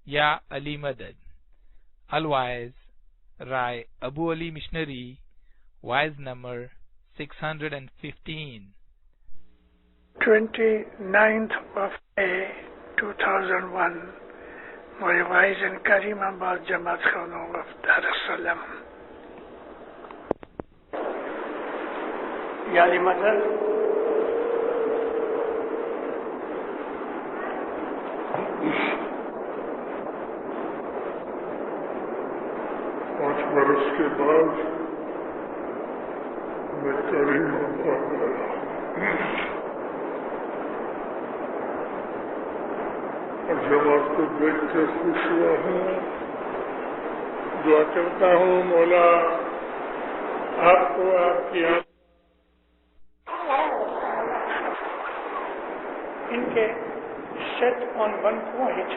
Ya Ali Madad. Otherwise, Rai Abu Ali Missionary, wise number 615. 29th of May 2001, my wise in Karimabad Jamaat Khanum of Dar es Salaam. Ya Ali Madad. برس کے بعد میں کریم آباد آیا اور جماعت کو دیکھ کے خوش ہوا ہوں. دعا کرتا ہوں مولا آپ کو آپ کی ان کے set on one point.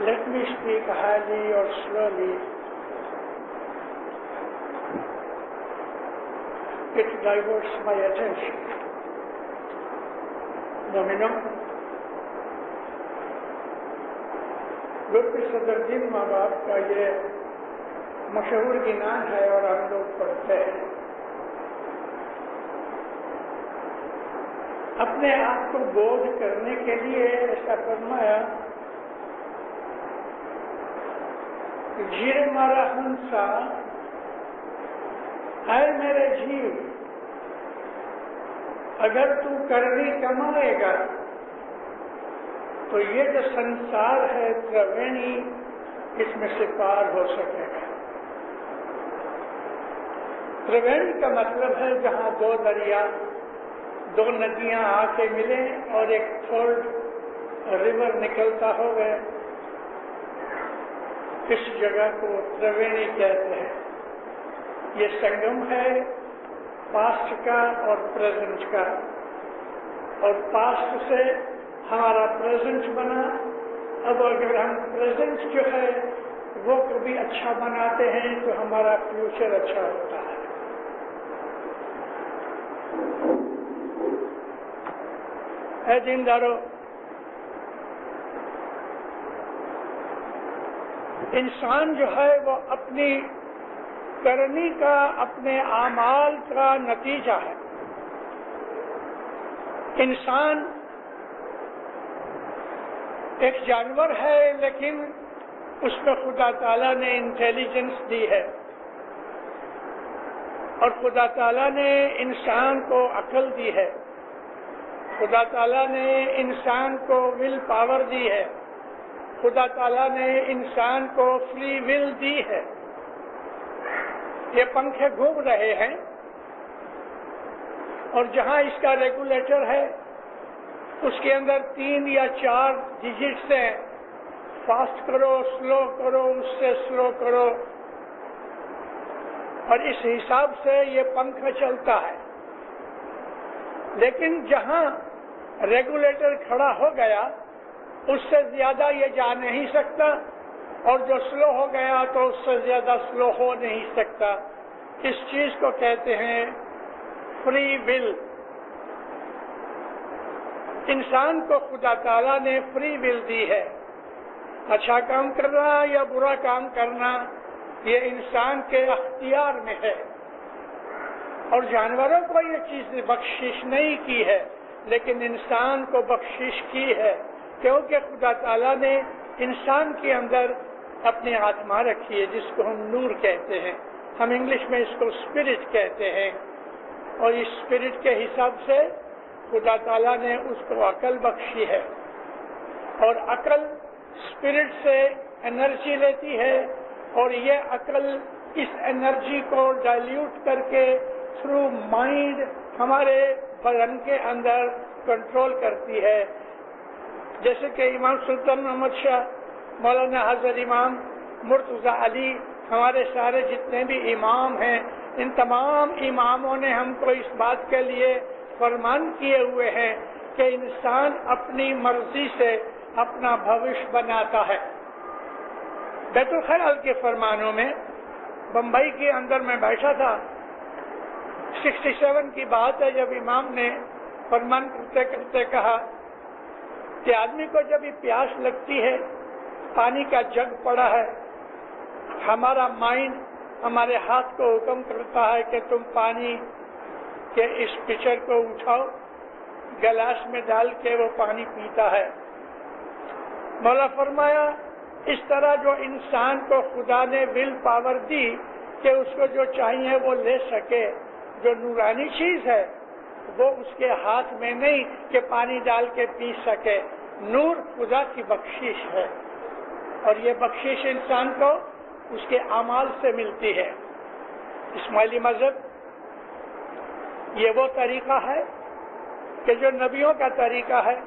Let me speak highly or slowly. It diverts my attention. مومنوں، لطفی صدر الدین ماں باپ کا یہ مشہور گنان ہے اور ہم لوگ پڑھتے ہیں. اپنے آپ کو بودھ کرنے کے لیے ایسا فرمایا، جیرے مارا ہنسا، اے میرے جیو، اگر تو کرنی کمائے گا تو یہ جو سنسار ہے تروینی، اس میں سے پار ہو سکے گا. تروینی کا مطلب ہے جہاں دو دریا، دو ندیاں آ کے ملیں اور ایک تھرڈ ریور نکلتا ہوگا، اس جگہ کو تروینی کہتے ہیں. یہ سنگم ہے پاسٹ کا اور پریزنٹ کا، اور پاسٹ سے ہمارا پریزنٹ بنا. اب اگر ہم پریزنٹ جو ہے وہ کبھی اچھا بناتے ہیں تو ہمارا فیوچر اچھا ہوتا ہے. اے دیندارو، انسان جو ہے وہ اپنی کرنی کا، اپنے اعمال کا نتیجہ ہے. انسان ایک جانور ہے لیکن اس میں خدا تعالیٰ نے انٹیلیجنس دی ہے، اور خدا تعالیٰ نے انسان کو عقل دی ہے، خدا تعالیٰ نے انسان کو ول پاور دی ہے، خدا تعالیٰ نے انسان کو فری ول دی ہے. یہ پنکھے گھوم رہے ہیں اور جہاں اس کا ریگولیٹر ہے اس کے اندر 3 یا 4 ڈیجٹس ہیں، فاسٹ کرو، سلو کرو، اس سے سلو کرو، اور اس حساب سے یہ پنکھا چلتا ہے. لیکن جہاں ریگولیٹر کھڑا ہو گیا اس سے زیادہ یہ جا نہیں سکتا، اور جو سلو ہو گیا تو اس سے زیادہ سلو ہو نہیں سکتا. اس چیز کو کہتے ہیں فری ول. انسان کو خدا تعالیٰ نے فری ول دی ہے. اچھا کام کرنا یا برا کام کرنا یہ انسان کے اختیار میں ہے. اور جانوروں کو یہ چیز بخشش نہیں کی ہے، لیکن انسان کو بخشش کی ہے، کیونکہ خدا تعالیٰ نے انسان کے اندر اپنی آتما رکھی ہے جس کو ہم نور کہتے ہیں. ہم انگلش میں اس کو اسپرٹ کہتے ہیں، اور اس اسپرٹ کے حساب سے خدا تعالیٰ نے اس کو عقل بخشی ہے. اور عقل اسپرٹ سے انرجی لیتی ہے، اور یہ عقل اس انرجی کو ڈائلیوٹ کر کے تھرو مائنڈ ہمارے بدن کے اندر کنٹرول کرتی ہے. جیسے کہ امام سلطان محمد شاہ، مولانا حضرت امام مرتضی علی، ہمارے سارے جتنے بھی امام ہیں، ان تمام اماموں نے ہم کو اس بات کے لیے فرمان کیے ہوئے ہیں کہ انسان اپنی مرضی سے اپنا بھوش بناتا ہے. بیت الخیال کے فرمانوں میں بمبئی کے اندر میں بیٹھا تھا، 67 کی بات ہے، جب امام نے فرمان کرتے کرتے کہا کہ آدمی کو جب پیاس لگتی ہے پانی کا جگ پڑا ہے، ہمارا مائنڈ ہمارے ہاتھ کو حکم کرتا ہے کہ تم پانی کے اس پچر کو اٹھاؤ، گلاس میں ڈال کے وہ پانی پیتا ہے۔ مولا فرمایا اس طرح جو انسان کو خدا نے ول پاور دی کہ اس کو جو چاہیے وہ لے سکے، جو نورانی چیز ہے وہ اس کے ہاتھ میں نہیں کہ پانی ڈال کے پی سکے، نور خدا کی بخشش ہے، اور یہ بخشش انسان کو اس کے اعمال سے ملتی ہے۔ اسماعیلی مذہب یہ وہ طریقہ ہے کہ جو نبیوں کا طریقہ ہے،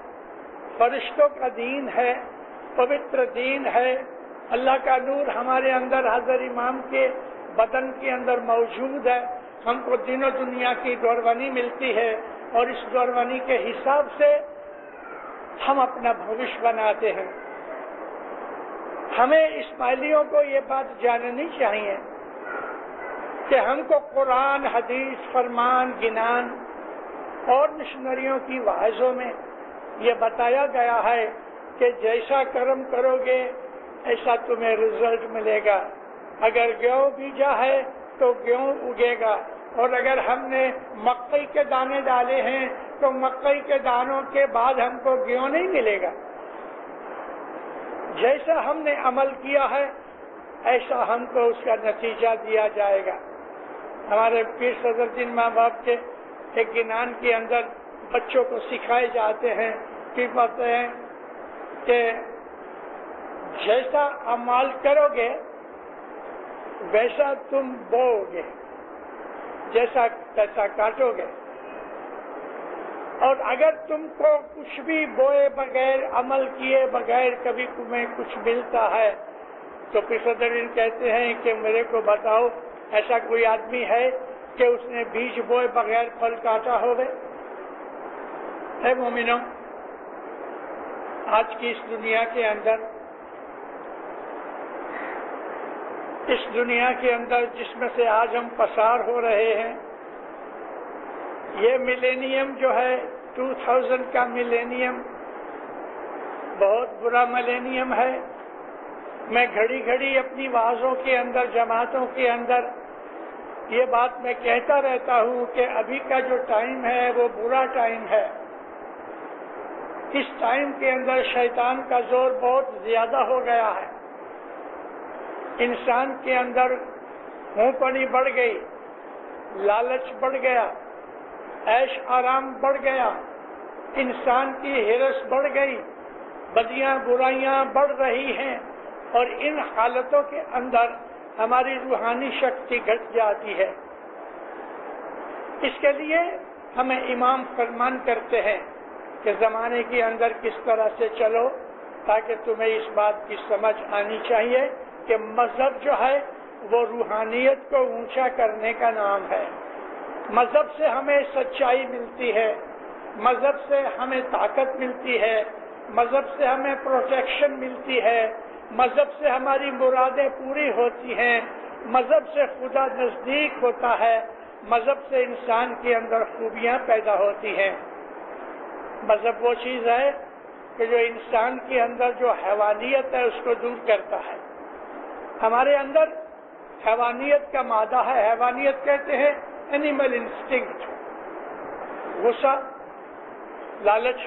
فرشتوں کا دین ہے، پوتر دین ہے، اللہ کا نور ہمارے اندر حضرت امام کے بدن کے اندر موجود ہے، ہم کو دین و دنیا کی دورونی ملتی ہے، اور اس دورونی کے حساب سے ہم اپنا بھوشیہ بناتے ہیں۔ ہمیں اسماعیلیوں کو یہ بات جاننی چاہیے کہ ہم کو قرآن، حدیث، فرمان، گنان اور مشنریوں کی وعظوں میں یہ بتایا گیا ہے کہ جیسا کرم کرو گے ایسا تمہیں رزلٹ ملے گا۔ اگر گیہوں بیجا ہے تو گیہوں اگے گا، اور اگر ہم نے مکئی کے دانے ڈالے ہیں تو مکئی کے دانوں کے بعد ہم کو گیہوں نہیں ملے گا۔ جیسا ہم نے عمل کیا ہے ایسا ہم کو اس کا نتیجہ دیا جائے گا۔ ہمارے پیر صدر الدین ماں باپ کے ایک گنان کے اندر بچوں کو سکھائے جاتے ہیں کہ بتاتے ہیں کہ جیسا عمل کرو گے ویسا تم بو گے، جیسا تیسا کاٹو گے، اور اگر تم کو کچھ بھی بوئے بغیر، عمل کیے بغیر کبھی تمہیں کچھ ملتا ہے تو پیر صدر کہتے ہیں کہ میرے کو بتاؤ ایسا کوئی آدمی ہے کہ اس نے بیج بوئے بغیر پھل کاٹا ہوگا؟ اے مومنوں، آج کی اس دنیا کے اندر جس میں سے آج ہم پسار ہو رہے ہیں، یہ ملینیم جو ہے 2000 کا ملینیم بہت برا ملینیم ہے۔ میں گھڑی گھڑی اپنی وعظوں کے اندر، جماعتوں کے اندر یہ بات میں کہتا رہتا ہوں کہ ابھی کا جو ٹائم ہے وہ برا ٹائم ہے۔ اس ٹائم کے اندر شیطان کا زور بہت زیادہ ہو گیا ہے، انسان کے اندر منہ پنی بڑھ گئی، لالچ بڑھ گیا، عیش آرام بڑھ گیا، انسان کی ہرس بڑھ گئی، بدیاں برائیاں بڑھ رہی ہیں، اور ان حالتوں کے اندر ہماری روحانی شکتی گھٹ جاتی ہے۔ اس کے لیے ہمیں امام فرمان کرتے ہیں کہ زمانے کے اندر کس طرح سے چلو، تاکہ تمہیں اس بات کی سمجھ آنی چاہیے کہ مذہب جو ہے وہ روحانیت کو اونچا کرنے کا نام ہے۔ مذہب سے ہمیں سچائی ملتی ہے، مذہب سے ہمیں طاقت ملتی ہے، مذہب سے ہمیں پروٹیکشن ملتی ہے، مذہب سے ہماری مرادیں پوری ہوتی ہیں، مذہب سے خدا نزدیک ہوتا ہے، مذہب سے انسان کے اندر خوبیاں پیدا ہوتی ہیں۔ مذہب وہ چیز ہے کہ جو انسان کے اندر جو حیوانیت ہے اس کو دور کرتا ہے۔ ہمارے اندر حیوانیت کا مادہ ہے، حیوانیت کہتے ہیں اینیمل انسٹنکٹ، غصہ، لالچ،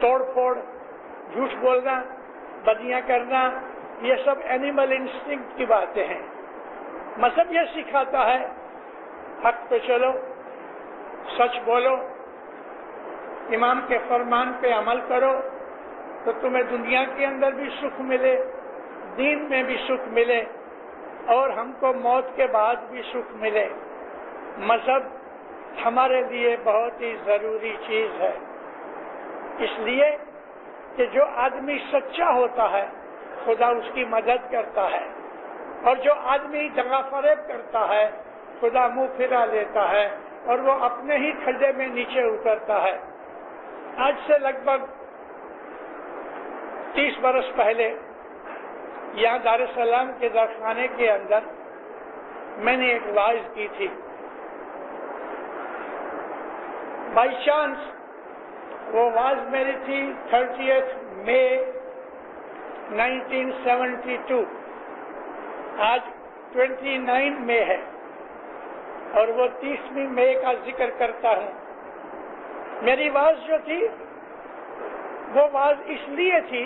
توڑ پھوڑ، جھوٹ بولنا، بدیاں کرنا، یہ سب اینیمل انسٹنکٹ کی باتیں ہیں۔ مذہب یہ سکھاتا ہے حق پہ چلو، سچ بولو، امام کے فرمان پہ عمل کرو تو تمہیں دنیا کے اندر بھی سکھ ملے، دین میں بھی سکھ ملے، اور ہم کو موت کے بعد بھی سکھ ملے۔ مذہب ہمارے لیے بہت ہی ضروری چیز ہے، اس لیے کہ جو آدمی سچا ہوتا ہے خدا اس کی مدد کرتا ہے، اور جو آدمی دغا فریب کرتا ہے خدا منہ پھرا لیتا ہے اور وہ اپنے ہی کھڈے میں نیچے اترتا ہے۔ آج سے لگ بھگ 30 برس پہلے یہاں دار السلام کے درخانے کے اندر میں نے ایک واعظ کی تھی۔ بائی چانس وہ واعظ میری تھی 30 مئی 1972 آج 29 مئی ہے اور وہ 30ویں مئی کا ذکر کرتا ہوں. میری واز جو تھی وہ واز اس لیے تھی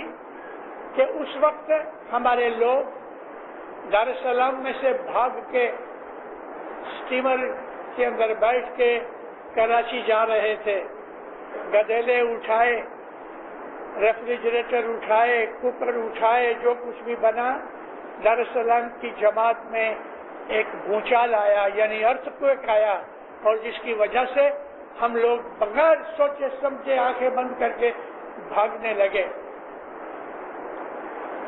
کہ اس وقت ہمارے لوگ دار السلام میں سے بھاگ کے اسٹیمر کے اندر بیٹھ کے کراچی جا رہے تھے. گدھیلے اٹھائے, ریفریجریٹر اٹھائے, کوکر اٹھائے, جو کچھ بھی بنا. دار السلام کی جماعت میں ایک بھونچال آیا, یعنی ارتھ کوئک آیا, اور جس کی وجہ سے ہم لوگ بغیر سوچے سمجھے آنکھیں بند کر کے بھاگنے لگے.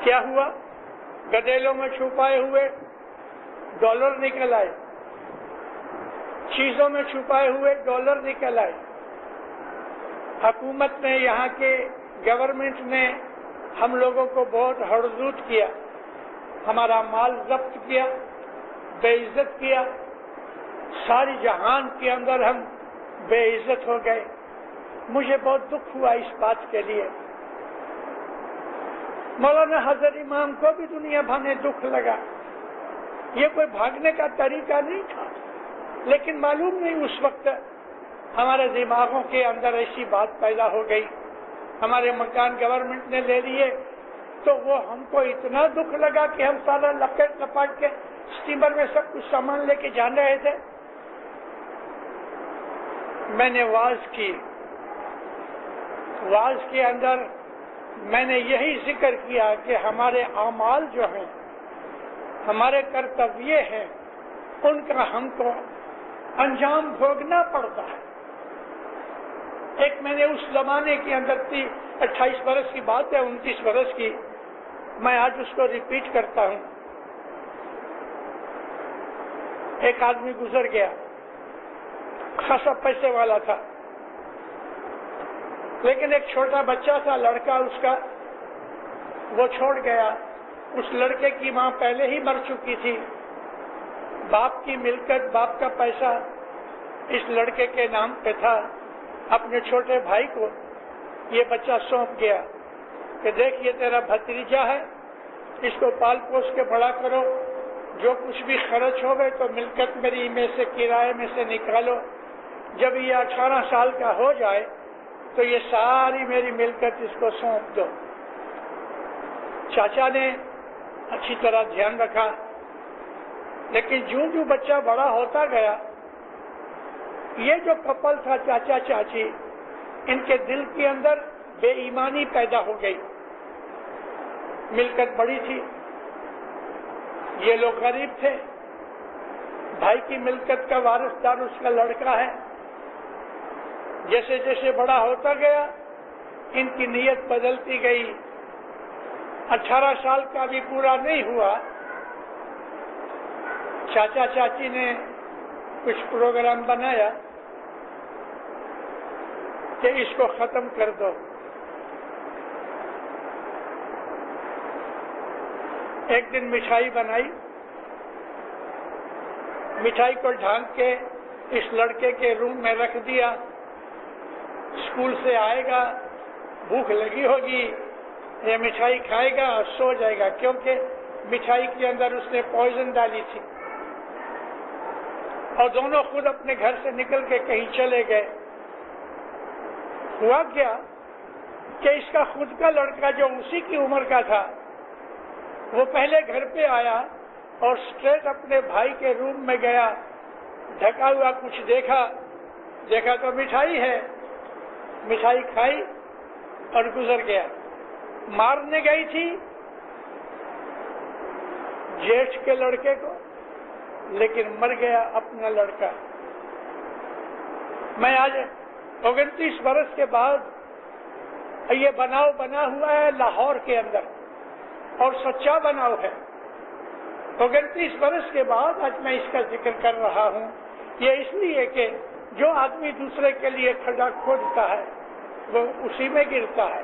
کیا ہوا؟ گدھیلوں میں چھپائے ہوئے ڈالر نکل آئے, چیزوں میں چھپائے ہوئے ڈالر نکل آئے. حکومت نے, یہاں کے گورنمنٹ نے ہم لوگوں کو بہت ہڑزود کیا, ہمارا مال ضبط کیا, بے عزت کیا. ساری جہان کے اندر ہم بے عزت ہو گئے. مجھے بہت دکھ ہوا اس بات کے لیے. مولانا حضرت امام کو بھی دنیا بھر میں دکھ لگا. یہ کوئی بھاگنے کا طریقہ نہیں تھا, لیکن معلوم نہیں اس وقت ہمارے دماغوں کے اندر ایسی بات پیدا ہو گئی. ہمارے مکان گورنمنٹ نے لے لیے تو وہ ہم کو اتنا دکھ لگا کہ ہم سارا لپیٹ لپاٹ کے اسٹیمر میں سب کچھ سامان لے کے جان رہے تھے. میں نے واز کی, واز کے اندر میں نے یہی ذکر کیا کہ ہمارے اعمال جو ہیں, ہمارے کرتویہ ہیں, ان کا ہم کو انجام بھوگنا پڑتا ہے. ایک میں نے اس زمانے کے اندر 28 برس کی بات ہے, 29 برس کی, میں آج اس کو ریپیٹ کرتا ہوں. ایک آدمی گزر گیا, خاصا پیسے والا تھا, لیکن ایک چھوٹا بچہ تھا, لڑکا اس کا, وہ چھوڑ گیا. اس لڑکے کی ماں پہلے ہی مر چکی تھی. باپ کی ملکت, باپ کا پیسہ اس لڑکے کے نام پہ تھا. اپنے چھوٹے بھائی کو یہ بچہ سونپ گیا کہ دیکھ یہ تیرا بھتیجا ہے, اس کو پال پوس کے بڑا کرو, جو کچھ بھی خرچ ہو گئے تو ملکت میری میں سے, کرائے میں سے نکالو. جب یہ 18 سال کا ہو جائے تو یہ ساری میری ملکت اس کو سونپ دو. چاچا نے اچھی طرح دھیان رکھا, لیکن جو بچہ بڑا ہوتا گیا, یہ جو کپل تھا چاچا چاچی, ان کے دل کے اندر بے ایمانی پیدا ہو گئی. ملکت بڑی تھی, یہ لوگ غریب تھے. بھائی کی ملکت کا وارث دار اس کا لڑکا ہے. جیسے جیسے بڑا ہوتا گیا ان کی نیت بدلتی گئی. 18 سال کا بھی پورا نہیں ہوا, چاچا چاچی نے کچھ پروگرام بنایا کہ اس کو ختم کر دو. ایک دن مٹھائی بنائی, مٹھائی کو ڈھانک کے اس لڑکے کے روم میں رکھ دیا. اسکول سے آئے گا, بھوک لگی ہوگی, یہ مٹھائی کھائے گا اور سو جائے گا, کیونکہ مٹھائی کے اندر اس نے پوائزن ڈالی تھی. اور دونوں خود اپنے گھر سے نکل کے کہیں چلے گئے. ہوا کیا کہ اس کا خود کا لڑکا جو اسی کی عمر کا تھا, وہ پہلے گھر پہ آیا اور اسٹریٹ اپنے بھائی کے روم میں گیا. ڈھکا ہوا کچھ دیکھا تو مٹھائی ہے, مٹھائی کھائی اور گزر گیا. مارنے گئی تھی جیٹھ کے لڑکے کو, لیکن مر گیا اپنا لڑکا. میں آج 29 برس کے بعد یہ بناؤ بنا ہوا ہے لاہور کے اندر, اور سچا بناؤ ہے. 29 برس کے بعد آج میں اس کا ذکر کر رہا ہوں. یہ اس لیے کہ جو آدمی دوسرے کے لیے کھڈا کھودتا ہے وہ اسی میں گرتا ہے.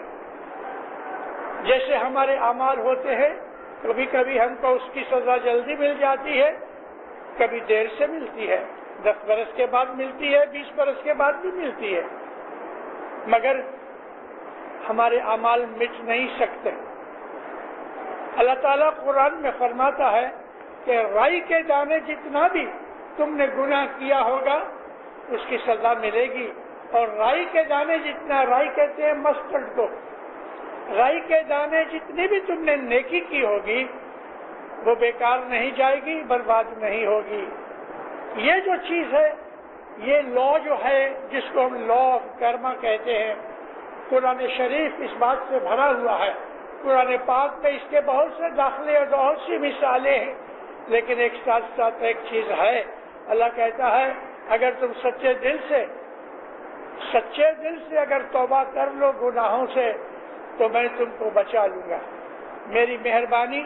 جیسے ہمارے اعمال ہوتے ہیں, کبھی کبھی ہم کو اس کی سزا جلدی مل جاتی ہے, کبھی دیر سے ملتی ہے, 10 برس کے بعد ملتی ہے, 20 برس کے بعد بھی ملتی ہے, مگر ہمارے اعمال مٹ نہیں سکتے. اللہ تعالیٰ قرآن میں فرماتا ہے کہ رائی کے دانے جتنا بھی تم نے گناہ کیا ہوگا اس کی سزا ملے گی، اور رائی کے دانے جتنا، رائی کہتے ہیں مسٹرڈ کو، رائی کے دانے جتنی بھی تم نے نیکی کی ہوگی وہ بیکار نہیں جائے گی، برباد نہیں ہوگی۔ یہ جو چیز ہے، یہ لا جو ہے جس کو ہم لا آف کرما کہتے ہیں، قرآن شریف اس بات سے بھرا ہوا ہے۔ قرآن پاک میں اس کے بہت سے داخلے اور بہت سی مثالیں ہیں، لیکن ایک ساتھ ساتھ ایک چیز ہے، اللہ کہتا ہے اگر تم سچے دل سے اگر توبہ کر لو گناہوں سے تو میں تم کو بچا لوں گا، میری مہربانی،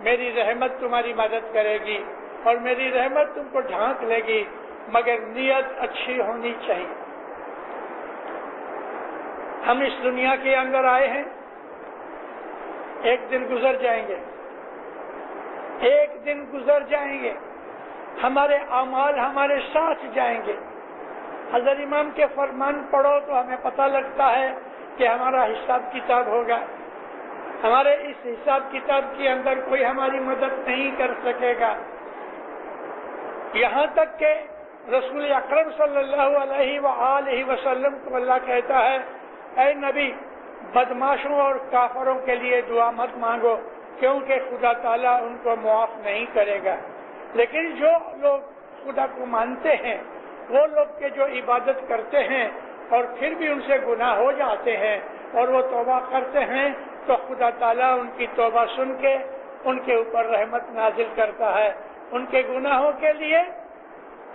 میری رحمت تمہاری مدد کرے گی اور میری رحمت تم کو ڈھانک لے گی، مگر نیت اچھی ہونی چاہیے۔ ہم اس دنیا کے اندر آئے ہیں، ایک دن گزر جائیں گے، ایک دن گزر جائیں گے، ہمارے اعمال ہمارے ساتھ جائیں گے۔ حضرت امام کے فرمان پڑھو تو ہمیں پتہ لگتا ہے کہ ہمارا حساب کتاب ہوگا، ہمارے اس حساب کتاب کے اندر کوئی ہماری مدد نہیں کر سکے گا، یہاں تک کہ رسول اکرم صلی اللہ علیہ وآلہ وسلم کو اللہ کہتا ہے اے نبی بدماشوں اور کافروں کے لیے دعا مت مانگو کیونکہ خدا تعالیٰ ان کو معاف نہیں کرے گا۔ لیکن جو لوگ خدا کو مانتے ہیں، وہ لوگ کے جو عبادت کرتے ہیں اور پھر بھی ان سے گناہ ہو جاتے ہیں اور وہ توبہ کرتے ہیں تو خدا تعالیٰ ان کی توبہ سن کے ان کے اوپر رحمت نازل کرتا ہے۔ ان کے گناہوں کے لیے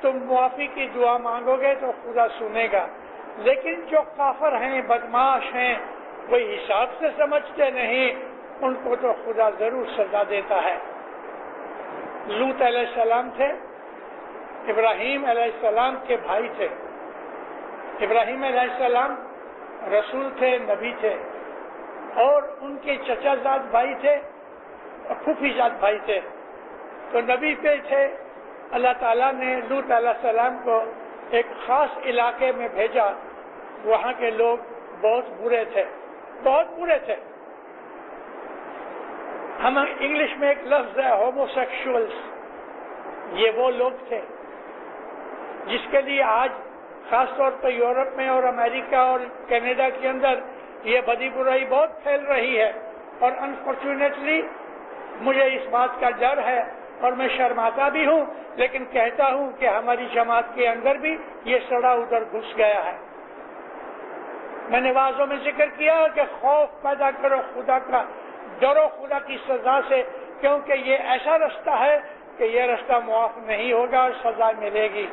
تم معافی کی دعا مانگو گے تو خدا سنے گا، لیکن جو کافر ہیں، بدماش ہیں، کوئی حساب سے سمجھتے نہیں، ان کو تو خدا ضرور سزا دیتا ہے۔ لوط علیہ السلام تھے، ابراہیم علیہ السلام کے بھائی تھے۔ ابراہیم علیہ السلام رسول تھے، نبی تھے، اور ان کے چچا زاد بھائی تھے اور پھوپھی زاد بھائی تھے، تو نبی پہ تھے۔ اللہ تعالیٰ نے لوط علیہ السلام کو ایک خاص علاقے میں بھیجا، وہاں کے لوگ بہت برے تھے، بہت برے تھے۔ ہم انگلش میں ایک لفظ ہے ہوموسیکشولز، یہ وہ لوگ تھے جس کے لیے آج خاص طور پر یورپ میں اور امریکہ اور کینیڈا کے اندر یہ بدی برائی بہت پھیل رہی ہے، اور انفارچونیٹلی مجھے اس بات کا ڈر ہے اور میں شرماتا بھی ہوں، لیکن کہتا ہوں کہ ہماری جماعت کے اندر بھی یہ سڑا ادھر گھس گیا ہے۔ میں نے واضح میں ذکر کیا کہ خوف پیدا کرو خدا کا، ڈرو خدا کی سزا سے، کیونکہ یہ ایسا رستہ ہے کہ یہ رستہ معاف نہیں ہوگا اور سزا ملے گی۔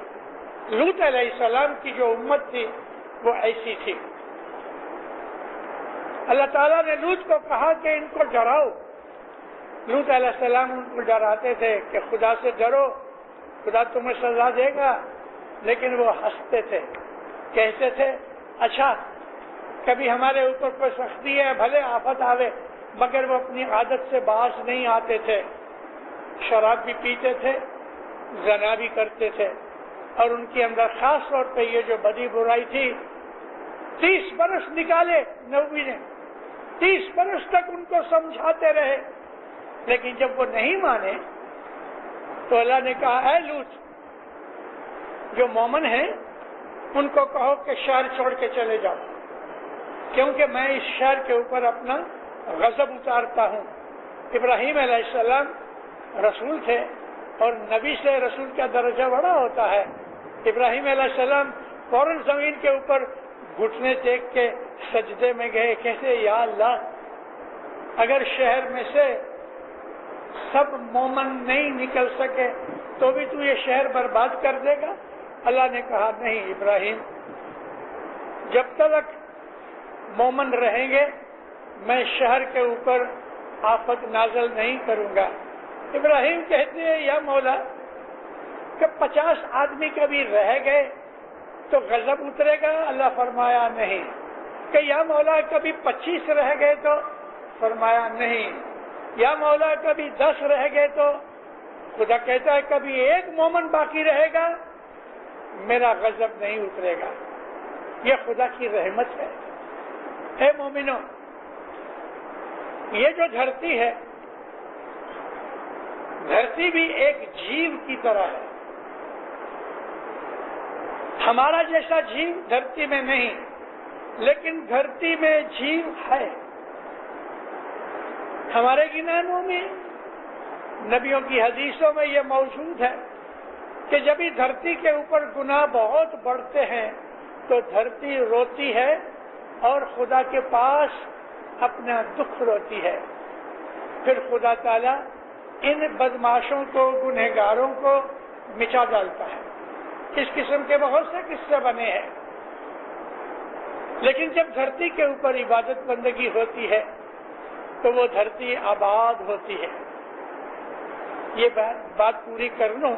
لوط علیہ السلام کی جو امت تھی وہ ایسی تھی۔ اللہ تعالیٰ نے لوط کو کہا کہ ان کو ڈراؤ۔ لوط علیہ السلام ان کو ڈراتے تھے کہ خدا سے ڈرو، خدا تمہیں سزا دے گا، لیکن وہ ہنستے تھے، کہتے تھے اچھا کبھی ہمارے اوپر کوئی سختی ہے، بھلے آفت آوے، مگر وہ اپنی عادت سے باز نہیں آتے تھے۔ شراب بھی پیتے تھے، زنا بھی کرتے تھے، اور ان کے اندر خاص طور پہ یہ جو بدی برائی تھی، 30 برس نکالے نبی نے، 30 برس تک ان کو سمجھاتے رہے، لیکن جب وہ نہیں مانے تو اللہ نے کہا اے لوط، جو مومن ہیں ان کو کہو کہ شہر چھوڑ کے چلے جاؤ، کیونکہ میں اس شہر کے اوپر اپنا غضب اتارتا ہوں۔ ابراہیم علیہ السلام رسول تھے، اور نبی سے رسول کا درجہ بڑا ہوتا ہے۔ ابراہیم علیہ السلام فوراً زمین کے اوپر گھٹنے ٹیک کے سجدے میں گئے، کہتے یا اللہ اگر شہر میں سے سب مومن نہیں نکل سکے تو بھی تو یہ شہر برباد کر دے گا؟ اللہ نے کہا نہیں ابراہیم، جب تک مومن رہیں گے میں شہر کے اوپر آفت نازل نہیں کروں گا۔ ابراہیم کہتے ہیں یا مولا کہ 50 آدمی کبھی رہ گئے تو غضب اترے گا؟ اللہ فرمایا نہیں۔ کہ یا مولا کبھی 25 رہ گئے تو؟ فرمایا نہیں۔ یا مولا کبھی 10 رہ گئے تو؟ خدا کہتا ہے کبھی 1 مومن باقی رہے گا میرا غضب نہیں اترے گا۔ یہ خدا کی رحمت ہے۔ اے مومنو، یہ جو دھرتی ہے دھرتی بھی ایک جیو کی طرح ہے. ہمارا جیسا جیو دھرتی میں نہیں، لیکن دھرتی میں جیو ہے. ہمارے گنانوں میں، نبیوں کی حدیثوں میں یہ موجود ہے کہ جب بھی دھرتی کے اوپر گناہ بہت بڑھتے ہیں تو دھرتی روتی ہے اور خدا کے پاس اپنا دکھ روتی ہے. پھر خدا تعالیٰ ان بدماشوں کو، گنہگاروں کو مٹا ڈالتا ہے. اس قسم کے بہت سے قصے بنے ہیں. لیکن جب دھرتی کے اوپر عبادت بندگی ہوتی ہے تو وہ دھرتی آباد ہوتی ہے. یہ بات پوری کر لوں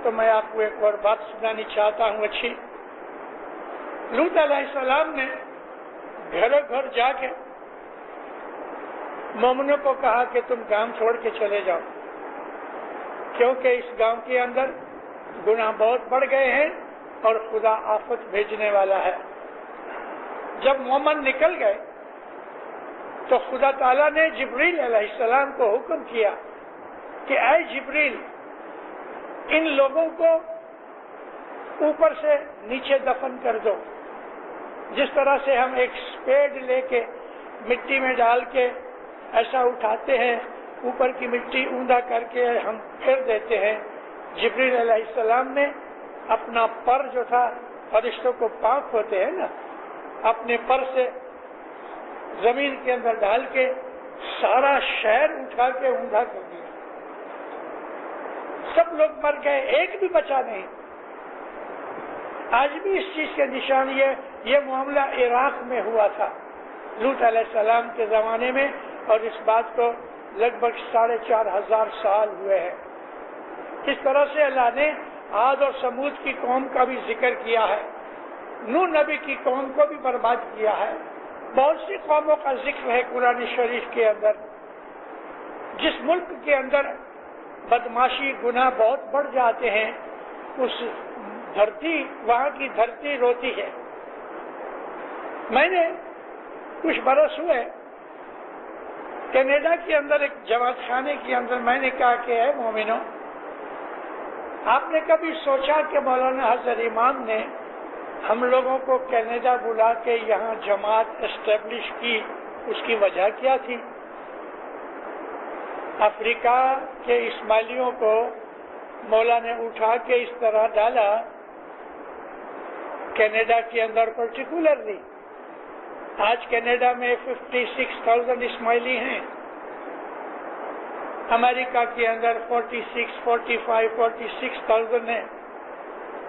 تو میں آپ کو ایک اور بات سنانی چاہتا ہوں اچھی. لوط علیہ السلام نے گھروں گھر جا کے مومنوں کو کہا کہ تم گاؤں چھوڑ کے چلے جاؤ، کیونکہ اس گاؤں کے اندر گناہ بہت بڑھ گئے ہیں اور خدا آفت بھیجنے والا ہے. جب مومن نکل گئے تو خدا تعالیٰ نے جبریل علیہ السلام کو حکم کیا کہ اے جبریل، ان لوگوں کو اوپر سے نیچے دفن کر دو. جس طرح سے ہم ایک اسپیڈ لے کے مٹی میں ڈال کے ایسا اٹھاتے ہیں، اوپر کی مٹی اوندا کر کے ہم پھیر دیتے ہیں. جبریل علیہ السلام نے اپنا پر جو تھا، فرشتوں کو پاک ہوتے ہیں نا، اپنے پر سے زمین کے اندر ڈال کے سارا شہر اٹھا کے اوندا کر دیا. سب لوگ مر گئے، ایک بھی بچا نہیں. آج بھی اس چیز کے نشان یہ معاملہ عراق میں ہوا تھا لوط علیہ السلام کے زمانے میں، اور اس بات کو لگ بھگ 4,500 سال ہوئے ہیں. اس طرح سے اللہ نے عاد اور سمود کی قوم کا بھی ذکر کیا ہے، نوح نبی کی قوم کو بھی برباد کیا ہے. بہت سی قوموں کا ذکر ہے قرآن شریف کے اندر. جس ملک کے اندر بدماشی، گناہ بہت بڑھ جاتے ہیں، اس دھرتی، وہاں کی دھرتی روتی ہے. میں نے کچھ برس ہوئے کینیڈا کے اندر ایک جماعت خانے کے اندر میں نے کہا کہ اے مومنوں، آپ نے کبھی سوچا کہ مولانا حضرت امام نے ہم لوگوں کو کینیڈا بلا کے یہاں جماعت اسٹیبلش کی، اس کی وجہ کیا تھی؟ افریقہ کے اسماعیلیوں کو مولا نے اٹھا کے اس طرح ڈالا کینیڈا کے اندر پرٹیکولرلی. آج کینیڈا میں 56,000 اسماعیلی ہیں. امریکہ کے اندر 46,000 ہیں.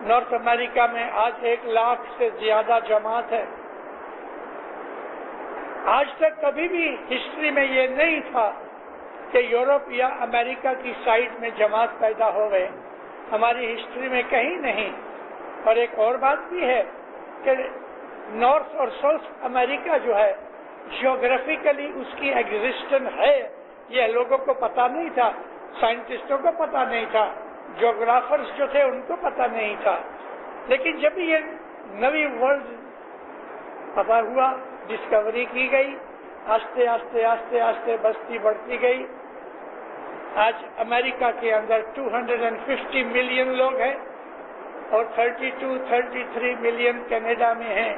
نارتھ امریکہ میں آج 1,00,000 سے زیادہ جماعت ہے. آج تک کبھی بھی ہسٹری میں یہ نہیں تھا کہ یورپ یا امریکہ کی سائٹ میں جماعت پیدا ہو گئے. ہماری ہسٹری میں کہیں نہیں. اور ایک اور بات بھی ہے کہ نارتھ اور ساؤتھ امریکہ جو ہے جیوگرافیکلی اس کی ایگزسٹنس ہے، یہ لوگوں کو پتا نہیں تھا، سائنٹسٹوں کو پتا نہیں تھا، جیوگرافرز جو تھے ان کو پتا نہیں تھا. لیکن جب یہ نئی ورلڈ پتا ہوا، ڈسکوری کی گئی، آہستہ آہستہ آہستہ آہستہ بستی بڑھتی گئی. آج امریکہ کے اندر 250 ملین لوگ ہیں اور 32-33 ملین کینیڈا میں ہیں.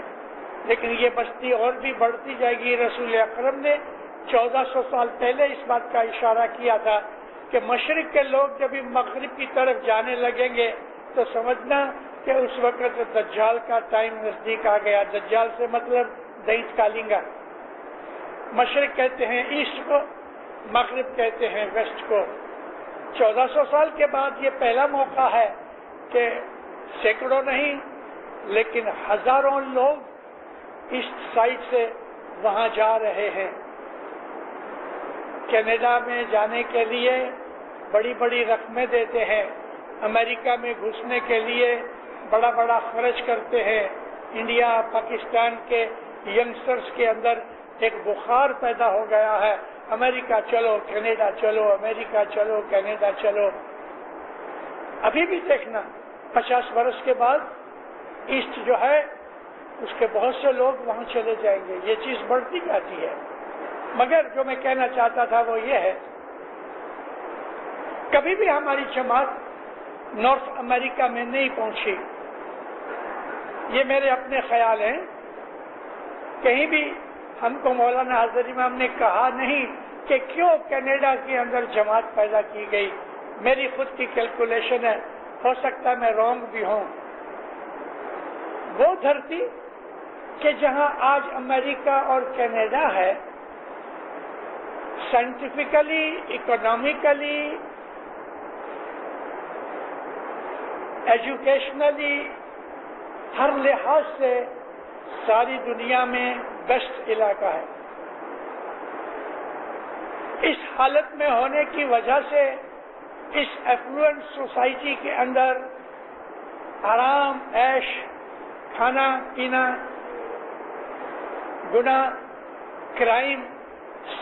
لیکن یہ بستی اور بھی بڑھتی جائے گی. رسول اکرم نے 1400 سال پہلے اس بات کا اشارہ کیا تھا کہ مشرق کے لوگ جب مغرب کی طرف جانے لگیں گے تو سمجھنا کہ اس وقت دجال کا ٹائم نزدیک آ گیا. دجال سے مطلب دینت کالنگا. مشرق کہتے ہیں ایسٹ کو، مغرب کہتے ہیں ویسٹ کو. 1400 سال کے بعد یہ پہلا موقع ہے کہ سینکڑوں نہیں لیکن ہزاروں لوگ ایسٹ سائڈ سے وہاں جا رہے ہیں. کینیڈا میں جانے کے لیے بڑی بڑی رقمیں دیتے ہیں. امریکہ میں گھسنے کے لیے بڑا بڑا خرچ کرتے ہیں. انڈیا پاکستان کے ینگسٹرز کے اندر ایک بخار پیدا ہو گیا ہے، امریکہ چلو کینیڈا چلو، امریکہ چلو کینیڈا چلو. ابھی بھی دیکھنا 50 برس کے بعد ایسٹ جو ہے اس کے بہت سے لوگ وہاں چلے جائیں گے. یہ چیز بڑھتی جاتی ہے. مگر جو میں کہنا چاہتا تھا وہ یہ ہے کبھی بھی ہماری جماعت نارتھ امریکہ میں نہیں پہنچی. یہ میرے اپنے خیال ہیں. کہیں بھی ہم کو مولانا حضرت امام نے کہا نہیں کہ کیوں کینیڈا کے اندر جماعت پیدا کی گئی. میری خود کی کیلکولیشن ہے، ہو سکتا ہے میں رانگ بھی ہوں. وہ دھرتی کہ جہاں آج امریکہ اور کینیڈا ہے، سائنٹیفکلی، اکنامیکلی، ایجوکیشنلی، ہر لحاظ سے ساری دنیا میں بیسٹ علاقہ ہے. اس حالت میں ہونے کی وجہ سے اس ایفلوئنٹ سوسائٹی کے اندر آرام، عیش، کھانا پینا، گناہ، کرائم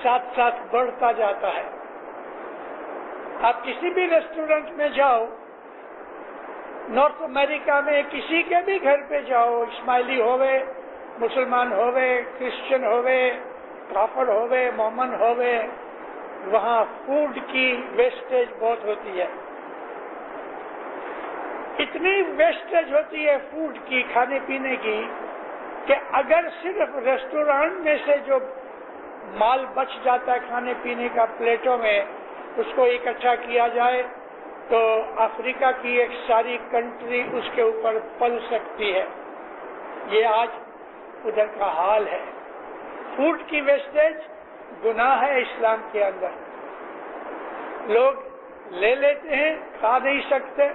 ساتھ ساتھ بڑھتا جاتا ہے. آپ کسی بھی ریسٹورنٹ میں جاؤ، نارتھ امریکہ میں کسی کے بھی گھر پہ جاؤ، اسماعیلی ہوئے، مسلمان ہوئے، کرسچن ہوئے، کافر ہوئے، مومن ہوئے، وہاں فوڈ کی ویسٹیج بہت ہوتی ہے. اتنی ویسٹیج ہوتی ہے فوڈ کی، کھانے پینے کی، کہ اگر صرف ریسٹورانٹ میں سے جو مال بچ جاتا ہے کھانے پینے کا پلیٹوں میں، اس کو اکٹھا کیا جائے تو افریقہ کی ایک ساری کنٹری اس کے اوپر پل سکتی ہے. یہ آج ادھر کا حال ہے. فوڈ کی ویسٹیج گناہ ہے اسلام کے اندر. لوگ لے لیتے ہیں، کھا نہیں سکتے،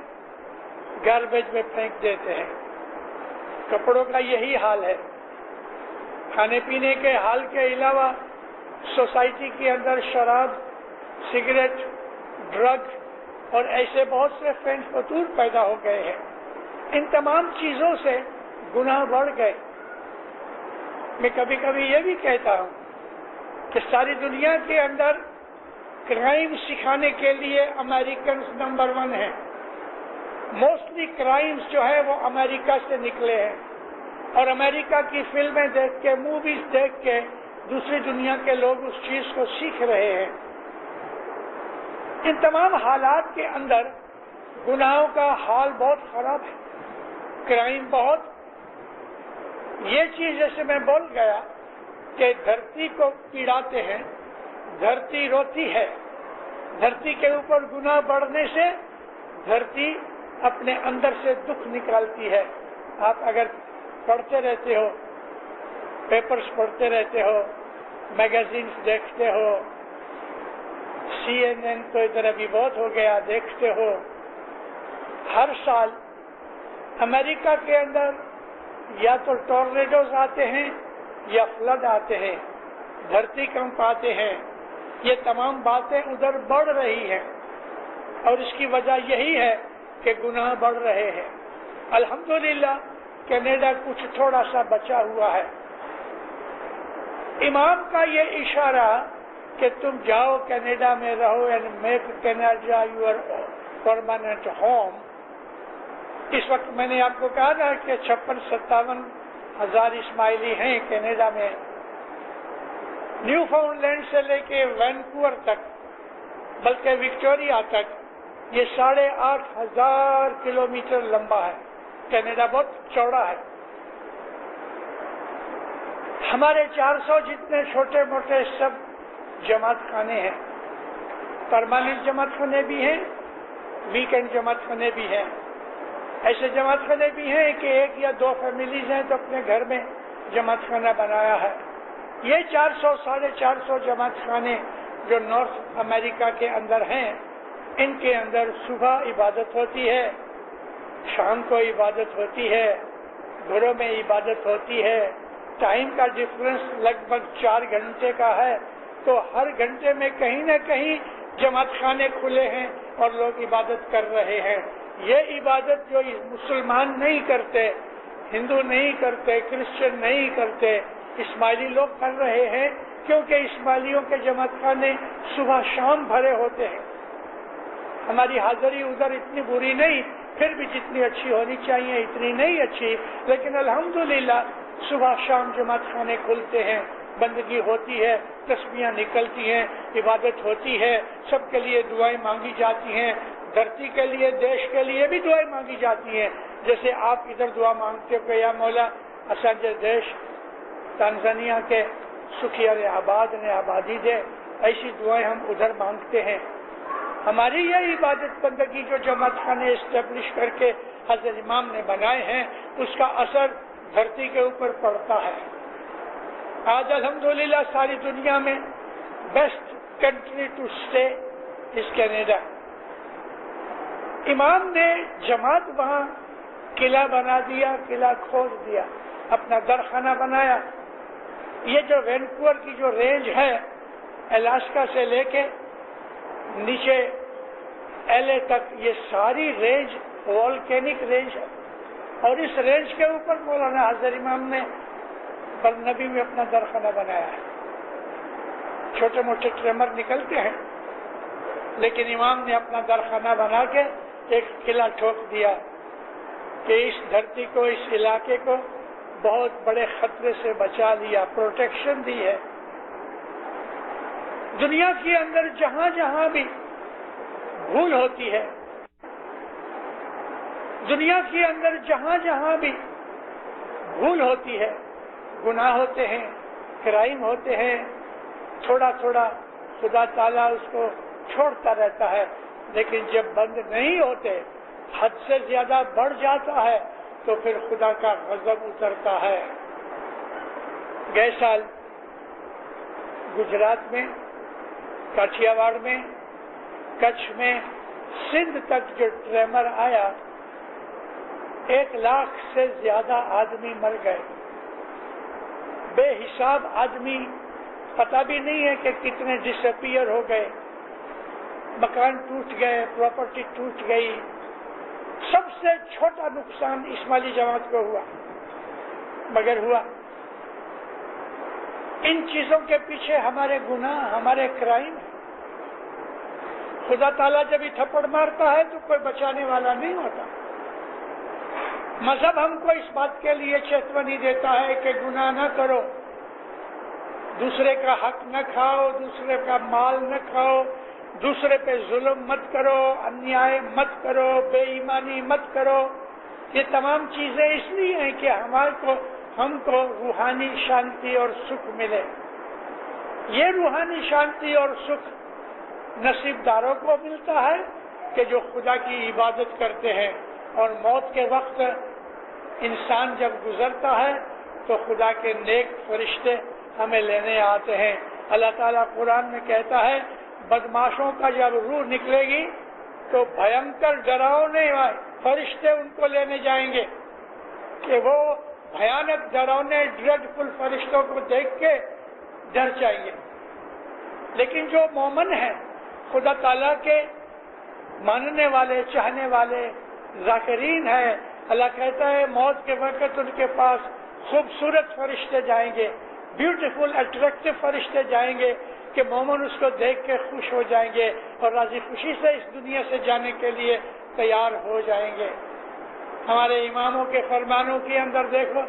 گاربیج میں پھینک دیتے ہیں. کپڑوں کا یہی حال ہے. کھانے پینے کے حال کے علاوہ سوسائٹی کے اندر شراب، سگریٹ، ڈرگ اور ایسے بہت سے فینٹ فطور پیدا ہو گئے ہیں. ان تمام چیزوں سے گناہ بڑھ گئے. میں کبھی کبھی یہ بھی کہتا ہوں کہ ساری دنیا کے اندر کرائم سکھانے کے لیے امریکنز نمبر 1 ہیں. موسٹلی کرائمز جو ہے وہ امریکہ سے نکلے ہیں، اور امریکہ کی فلمیں دیکھ کے، موویز دیکھ کے دوسری دنیا کے لوگ اس چیز کو سیکھ رہے ہیں. ان تمام حالات کے اندر گناہوں کا حال بہت خراب ہے. کرائم بہت. یہ چیز جیسے میں بول گیا کہ دھرتی کو پیڑاتے ہیں، دھرتی روتی ہے. دھرتی کے اوپر گناہ بڑھنے سے دھرتی اپنے اندر سے دکھ نکالتی ہے. آپ اگر پڑھتے رہتے ہو، پیپرز پڑھتے رہتے ہو، میگزینز دیکھتے ہو، CNN تو ادھر ابھی بہت ہو گیا، دیکھتے ہو، ہر سال امریکہ کے اندر یا تو ٹورنیڈوز آتے ہیں یا فلڈ آتے ہیں، دھرتی کنپ آتے ہیں. یہ تمام باتیں ادھر بڑھ رہی ہیں، اور اس کی وجہ یہی ہے کہ گناہ بڑھ رہے ہیں. الحمدللہ کینیڈا کچھ تھوڑا سا بچا ہوا ہے. امام کا یہ اشارہ کہ تم جاؤ کینیڈا میں رہو and make Canada your permanent home. اس وقت میں نے آپ کو کہا تھا کہ 56-57 ہزار اسماعیلی ہیں کینیڈا میں. نیو فاؤنڈ لینڈ سے لے کے وینکوور تک، بلکہ وکٹوریا تک، یہ 8,500 کلومیٹر لمبا ہے. کینیڈا بہت چوڑا ہے. ہمارے 400 جتنے چھوٹے موٹے سب جماعت خانے ہیں. پرماننٹ جماعت خانے بھی ہیں، ویکینڈ جماعت خانے بھی ہیں. ایسے جماعت خانے بھی ہیں کہ 1 یا 2 فیملیز ہیں تو اپنے گھر میں جماعت خانہ بنایا ہے. یہ 400-450 جماعت خانے جو نارتھ امریکہ کے اندر ہیں، ان کے اندر صبح عبادت ہوتی ہے، شام کو عبادت ہوتی ہے، گھروں میں عبادت ہوتی ہے. ٹائم کا ڈفرنس لگ بھگ 4 گھنٹے کا ہے، تو ہر گھنٹے میں کہیں نہ کہیں جماعت خانے کھلے ہیں اور لوگ عبادت کر رہے ہیں. یہ عبادت جو مسلمان نہیں کرتے، ہندو نہیں کرتے، کرسچن نہیں کرتے، اسماعیلی لوگ کر رہے ہیں، کیونکہ اسماعیلیوں کے جماعت خانے صبح شام بھرے ہوتے ہیں. ہماری حاضری ادھر اتنی بری نہیں، پھر بھی جتنی اچھی ہونی چاہیے اتنی نہیں اچھی، لیکن الحمدللہ صبح شام جماعت خانے کھلتے ہیں. بندگی ہوتی ہے، تسبیحاں نکلتی ہیں، عبادت ہوتی ہے، سب کے لیے دعائیں مانگی جاتی ہیں، دھرتی کے لیے، دیش کے لیے بھی دعائیں مانگی جاتی ہیں. جیسے آپ ادھر دعا مانگتے ہو کہ یا مولا اسانجے دیش تانزانیہ کے سکھیا نے آباد نے آبادی دے، ایسی دعائیں ہم ادھر مانگتے ہیں. ہماری یہ عبادت بندگی جو جماعت خانے اسٹیبلش کر کے حضرت امام نے بنائے ہیں، اس کا اثر دھرتی کے اوپر پڑتا ہے. آج الحمدللہ ساری دنیا میں best country to stay is Canada. امام نے جماعت وہاں قلعہ بنا دیا، قلعہ کھول دیا، اپنا درخانہ بنایا. یہ جو وینکوور کی جو رینج ہے، الاسکا سے لے کے نیچے ایل اے تک، یہ ساری رینج والکینک رینج ہے. اور اس رینج کے اوپر مولانا حضرت امام نے برنبی میں اپنا درخانہ بنایا ہے. چھوٹے موٹے ٹریمر نکلتے ہیں، لیکن امام نے اپنا درخانہ بنا کے ایک قلعہ ٹھوک دیا کہ اس دھرتی کو، اس علاقے کو بہت بڑے خطرے سے بچا لیا، پروٹیکشن دی ہے. دنیا کے اندر جہاں جہاں بھی بھول ہوتی ہے، دنیا کے اندر جہاں جہاں بھی بھول ہوتی ہے، گناہ ہوتے ہیں، کرائم ہوتے ہیں، تھوڑا تھوڑا خدا تعالیٰ اس کو چھوڑتا رہتا ہے. لیکن جب بند نہیں ہوتے، حد سے زیادہ بڑھ جاتا ہے، تو پھر خدا کا غضب اترتا ہے. گئے سال گجرات میں، کاٹھیا واڑ میں، کچھ میں، سندھ تک جو ٹریمر آیا، 1 لاکھ سے زیادہ آدمی مر گئے. بے حساب آدمی، پتہ بھی نہیں ہے کہ کتنے ڈس اپیئر ہو گئے. مکان ٹوٹ گئے، پراپرٹی ٹوٹ گئی. سب سے چھوٹا نقصان اسماعیلی جماعت کو ہوا، مگر ہوا. ان چیزوں کے پیچھے ہمارے گناہ، ہمارے کرائم. خدا تعالیٰ جب ہی تھپڑ مارتا ہے تو کوئی بچانے والا نہیں ہوتا. مذہب ہم کو اس بات کے لیے چیتونی دیتا ہے کہ گناہ نہ کرو، دوسرے کا حق نہ کھاؤ، دوسرے کا مال نہ کھاؤ، دوسرے پہ ظلم مت کرو، انیائے مت کرو، بے ایمانی مت کرو. یہ تمام چیزیں اس لیے ہیں کہ ہم کو روحانی شانتی اور سکھ ملے. یہ روحانی شانتی اور سکھ نصیب داروں کو ملتا ہے کہ جو خدا کی عبادت کرتے ہیں. اور موت کے وقت انسان جب گزرتا ہے تو خدا کے نیک فرشتے ہمیں لینے آتے ہیں. اللہ تعالیٰ قرآن میں کہتا ہے بدماشوں کا جب روح نکلے گی تو بھینکر ڈراؤنے فرشتے ان کو لینے جائیں گے کہ وہ بھیانک ڈراؤنے ڈریڈ فل فرشتوں کو دیکھ کے ڈر جائیں گے. لیکن جو مومن ہیں، خدا تعالیٰ کے ماننے والے، چاہنے والے، ذاکرین ہیں، اللہ کہتا ہے موت کے وقت ان کے پاس خوبصورت فرشتے جائیں گے، بیوٹیفل اٹریکٹیو فرشتے جائیں گے کہ مومن اس کو دیکھ کے خوش ہو جائیں گے اور راضی خوشی سے اس دنیا سے جانے کے لیے تیار ہو جائیں گے. ہمارے اماموں کے فرمانوں کے اندر دیکھو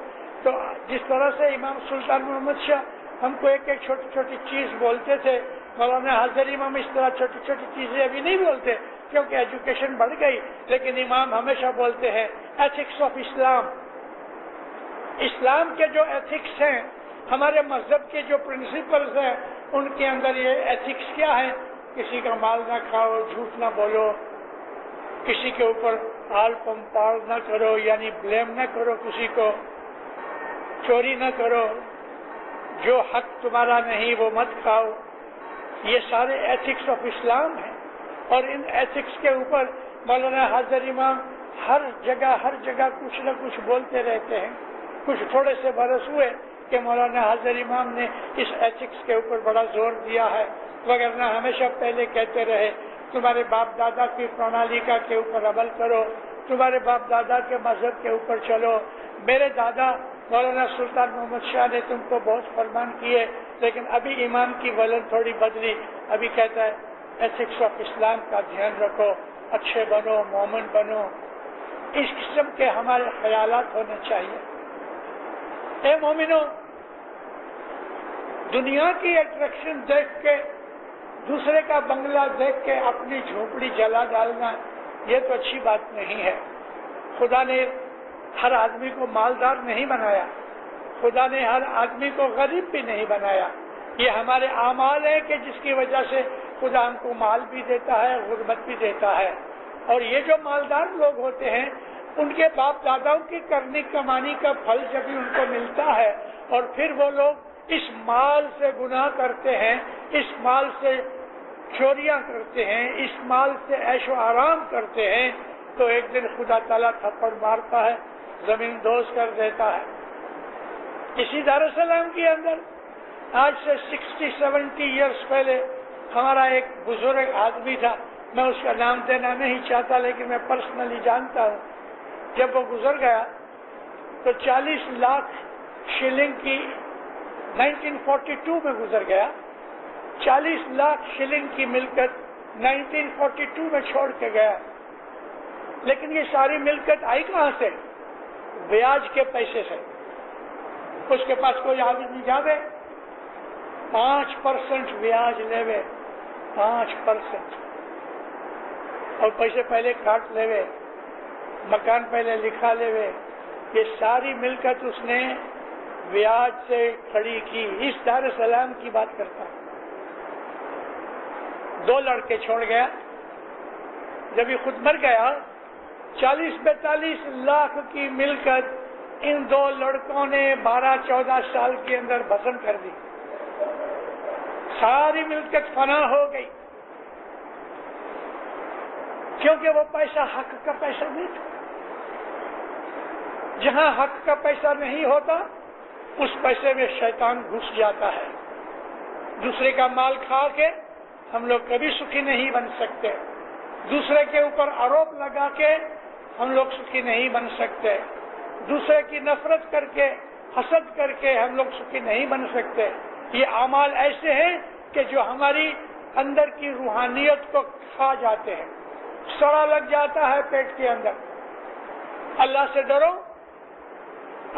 تو جس طرح سے امام سلطان محمد شاہ ہم کو ایک ایک چھوٹی چھوٹی چیز بولتے تھے، مولانا حضرت امام اس طرح چھوٹی چھوٹی چیزیں ابھی نہیں بولتے کیونکہ ایجوکیشن بڑھ گئی. لیکن امام ہمیشہ بولتے ہیں ایتھکس آف اسلام. اسلام کے جو ایتھکس ہیں، ہمارے مذہب کے جو پرنسپلز ہیں، ان کے اندر یہ ایتھکس کیا ہے؟ کسی کا مال نہ کھاؤ، جھوٹ نہ بولو، کسی کے اوپر آل پمپاڑ نہ کرو، یعنی بلیم نہ کرو کسی کو، چوری نہ کرو، جو حق تمہارا نہیں وہ مت کھاؤ. یہ سارے ایتھکس آف اسلام ہیں. اور ان ایتھکس کے اوپر مولانا حضرت امام ہر جگہ کچھ نہ کچھ بولتے رہتے ہیں. کچھ تھوڑے سے برس ہوئے کہ مولانا حضرت امام نے اس ایتھکس کے اوپر بڑا زور دیا ہے، وگرنہ ہمیشہ پہلے کہتے رہے تمہارے باپ دادا کی پرنالیکا کے اوپر عمل کرو، تمہارے باپ دادا کے مذہب کے اوپر چلو. میرے دادا مولانا سلطان محمد شاہ نے تم کو بہت فرمان کیے، لیکن ابھی امام کی ولن تھوڑی بدلی. ابھی کہتا ہے ایتھکس آف اسلام کا دھیان رکھو، اچھے بنو، مومن بنو. اس قسم کے ہمارے خیالات ہونے چاہیے. اے مومنو، دنیا کی اٹریکشن دیکھ کے، دوسرے کا بنگلہ دیکھ کے اپنی جھونپڑی جلا ڈالنا، یہ تو اچھی بات نہیں ہے۔ خدا نے ہر آدمی کو مالدار نہیں بنایا، خدا نے ہر آدمی کو غریب بھی نہیں بنایا۔ یہ ہمارے اعمال ہے کہ جس کی وجہ سے خدا ہم کو مال بھی دیتا ہے، غربت بھی دیتا ہے۔ اور یہ جو مالدار لوگ ہوتے ہیں، ان کے باپ داداؤں کی کرنی کمانی کا پھل جب بھی ان کو ملتا ہے، اور پھر وہ لوگ اس مال سے گناہ کرتے ہیں، اس مال سے چوریاں کرتے ہیں، اس مال سے عیش و آرام کرتے ہیں، تو ایک دن خدا تعالیٰ تھپڑ مارتا ہے، زمین دوز کر دیتا ہے۔ اسی دارالسلام کے اندر آج سے 60-70 ایئرس پہلے ہمارا ایک بزرگ آدمی تھا، میں اس کا نام دینا نہیں چاہتا لیکن میں پرسنلی جانتا ہوں۔ جب وہ گزر گیا تو 40 لاکھ شلنگ کی 1942 میں گزر گیا، 40 لاکھ شلنگ کی ملکت 1942 میں چھوڑ کے گیا۔ لیکن یہ ساری ملکت آئی کہاں سے؟ بیاج کے پیسے سے۔ اس کے پاس کوئی آدمی جاوے 5% بیاج لے، 5%، اور پیسے پہلے کاٹ لے، مکان پہلے لکھا لے، یہ ساری ملکت اس نے بیاج سے کھڑی کی۔ اس دارالسلام کی بات کرتا ہوں۔ 2 لڑکے چھوڑ گیا، جب یہ خود مر گیا 40-42 لاکھ کی ملکت ان 2 لڑکوں نے 12-14 سال کے اندر بھسم کر دی۔ ساری ملکت فنا ہو گئی، کیونکہ وہ پیسہ حق کا پیسہ نہیں تھا۔ جہاں حق کا پیسہ نہیں ہوتا اس پیسے میں شیطان گھس جاتا ہے۔ دوسرے کا مال کھا کے ہم لوگ کبھی سکھی نہیں بن سکتے، دوسرے کے اوپر آروپ لگا کے ہم لوگ سکھی نہیں بن سکتے، دوسرے کی نفرت کر کے، حسد کر کے ہم لوگ سکھی نہیں بن سکتے۔ یہ اعمال ایسے ہیں کہ جو ہماری اندر کی روحانیت کو کھا جاتے ہیں، سڑا لگ جاتا ہے پیٹ کے اندر۔ اللہ سے ڈرو،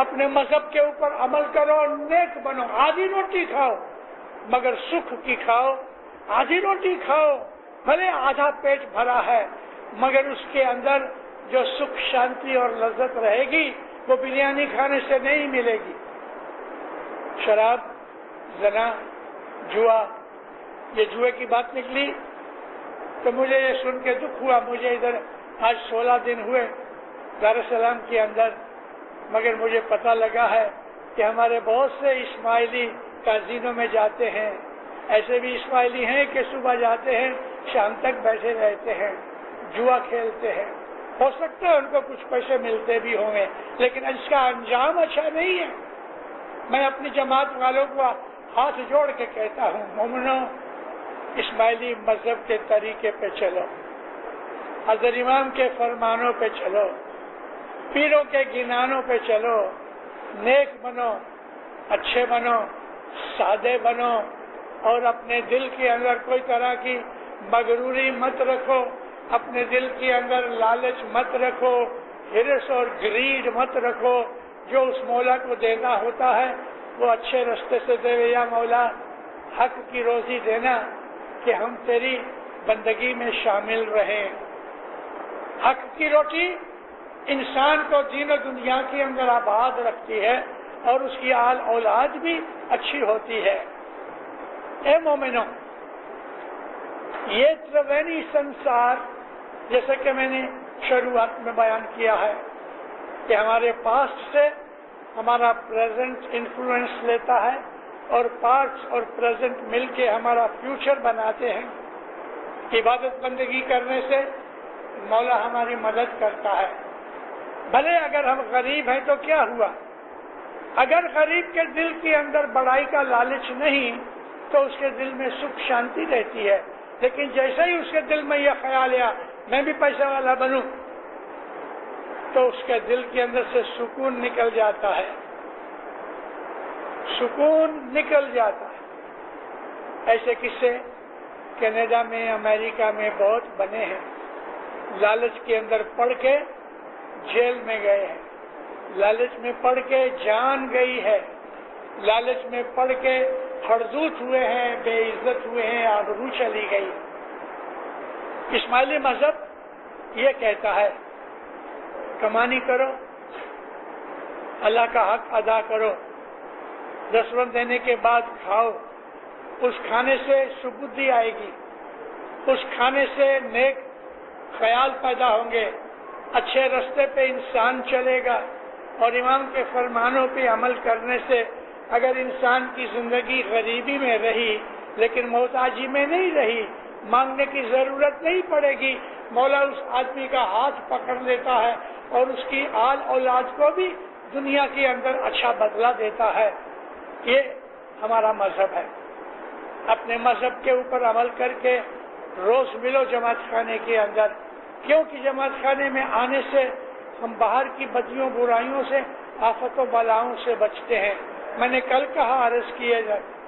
اپنے مذہب کے اوپر عمل کرو، نیک بنو، آدھی روٹی کھاؤ مگر سکھ کی کھاؤ، آدھی روٹی کھاؤ بھلے آدھا پیٹ بھرا ہے مگر اس کے اندر جو سکھ، شانتی اور لذت رہے گی وہ بریانی کھانے سے نہیں ملے گی۔ شراب، زنا، جوا، یہ جوئے کی بات نکلی تو مجھے یہ سن کے دکھ ہوا۔ مجھے ادھر آج 16 دن ہوئے دارالسلام کے اندر، مگر مجھے پتہ لگا ہے کہ ہمارے بہت سے اسماعیلی کازینوں میں جاتے ہیں۔ ایسے بھی اسماعیلی ہیں کہ صبح جاتے ہیں شام تک بیٹھے رہتے ہیں، جوا کھیلتے ہیں۔ ہو سکتا ہے ان کو کچھ پیسے ملتے بھی ہوں گے لیکن اس کا انجام اچھا نہیں ہے۔ میں اپنی جماعت والوں کو ہاتھ جوڑ کے کہتا ہوں، مومنو، اسماعیلی مذہب کے طریقے پہ چلو، حضرت امام کے فرمانوں پہ چلو، پیروں کے گنانوں پہ چلو، نیک بنو، اچھے بنو، سادے بنو، اور اپنے دل کے اندر کوئی طرح کی مغروری مت رکھو، اپنے دل کے اندر لالچ مت رکھو، ہرس اور گریڈ مت رکھو۔ جو اس مولا کو دینا ہوتا ہے وہ اچھے رستے سے دے، یا مولا حق کی روزی دینا کہ ہم تیری بندگی میں شامل رہیں۔ حق کی روٹی انسان کو دین و دنیا کے اندر آباد رکھتی ہے اور اس کی آل اولاد بھی اچھی ہوتی ہے۔ اے مومنو، یہ ترونی سنسار، جیسے کہ میں نے شروعات میں بیان کیا ہے کہ ہمارے پاسٹ سے ہمارا پریزنٹ انفلوئنس لیتا ہے اور پاسٹ اور پریزنٹ مل کے ہمارا فیوچر بناتے ہیں۔ عبادت بندگی کرنے سے مولا ہماری مدد کرتا ہے۔ بھلے اگر ہم غریب ہیں تو کیا ہوا؟ اگر غریب کے دل کے اندر بڑائی کا لالچ نہیں تو اس کے دل میں سکھ شانتی رہتی ہے، لیکن جیسے ہی اس کے دل میں یہ خیال آیا میں بھی پیسہ والا بنوں تو اس کے دل کے اندر سے سکون نکل جاتا ہے، سکون نکل جاتا ہے۔ ایسے قصے کینیڈا میں، امریکہ میں بہت بنے ہیں۔ لالچ کے اندر پڑ کے جیل میں گئے ہیں، لالچ میں پڑ کے جان گئی ہے، لالچ میں پڑ کے ہردوت ہوئے ہیں، بے عزت ہوئے ہیں، آبرو چلی گئی۔ اسماعیلی مذہب یہ کہتا ہے کمانی کرو، اللہ کا حق ادا کرو، دستور دینے کے بعد کھاؤ، اس کھانے سے سبودی آئے گی، اس کھانے سے نیک خیال پیدا ہوں گے، اچھے رستے پہ انسان چلے گا، اور امام کے فرمانوں پہ عمل کرنے سے اگر انسان کی زندگی غریبی میں رہی لیکن محتاجی میں نہیں رہی، مانگنے کی ضرورت نہیں پڑے گی، مولا اس آدمی کا ہاتھ پکڑ لیتا ہے اور اس کی آل اولاد کو بھی دنیا کے اندر اچھا بدلہ دیتا ہے۔ یہ ہمارا مذہب ہے۔ اپنے مذہب کے اوپر عمل کر کے روز ملو جماعت خانے کے اندر، کیونکہ جماعت خانے میں آنے سے ہم باہر کی بدیوں برائیوں سے، آفت و بلاؤں سے بچتے ہیں۔ میں نے کل کہا، عرض کیے